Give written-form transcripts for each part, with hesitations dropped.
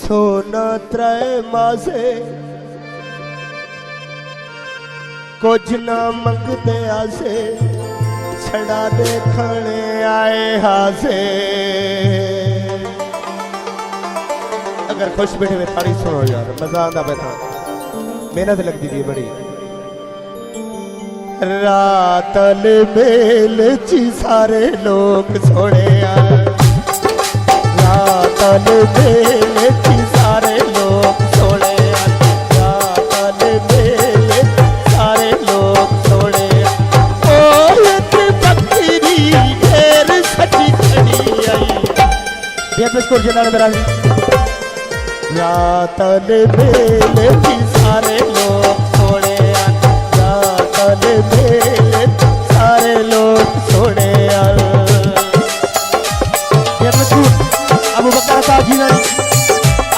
सोना त्रय मासे कुछ ना मंगते आसे छड़ा देखने आए हासे। अगर खुश बैठे हुए ताड़ी सुनो यार, मजा आंदा बैठा, मेहनत लगती थी बड़ी। रातल मेल ची सारे लोग सोने आए, रातल मेल ची सारे लोग सोने आए, रातल मेल सारे लोग सोने आए। ओ एक बकरी घेर सजी खड़ी आई, ये तो स्कोर जिला मेरा। रातल मेल ची सारे लोग सोने आए, रातल मेल सारे लोग सोने आए। अबू बकर ताजीनानी,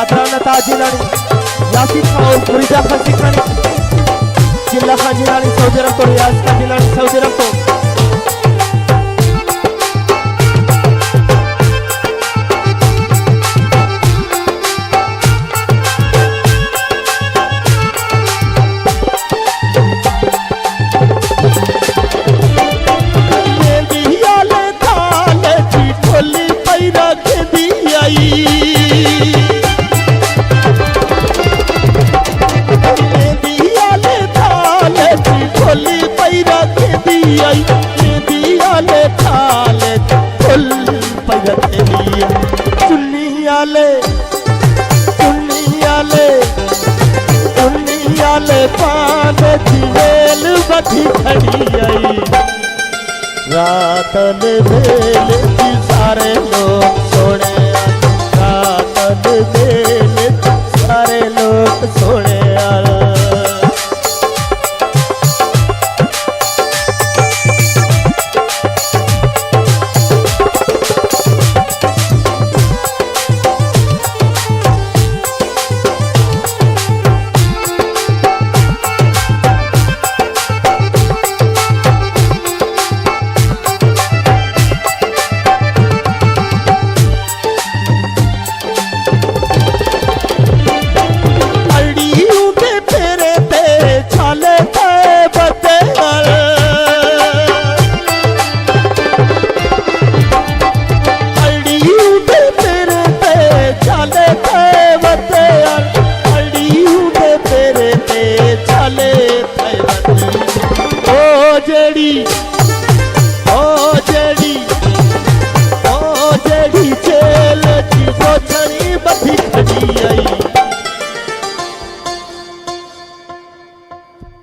अदराना ताजीनानी, यासीन खान, मुरीदा खान सिखानी, जिल्ला खान जिलानी, सऊदी अरब को, रियाज खान जिलानी, सऊदी अरब को। रातल मेल ची सारे लोग सोने आए, रातल मेल सारे लोग सोने आए।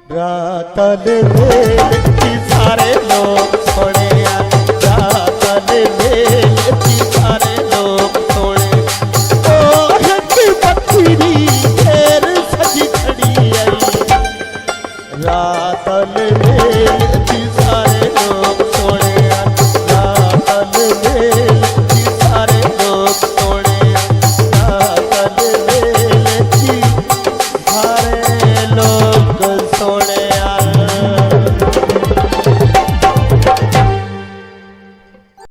रातल मेल ची सारे लोग सोने आए, रातल मेल ची सारे लोग सोने। ओ एक बकरी घेर सजी खड़ी आई, रातल मेल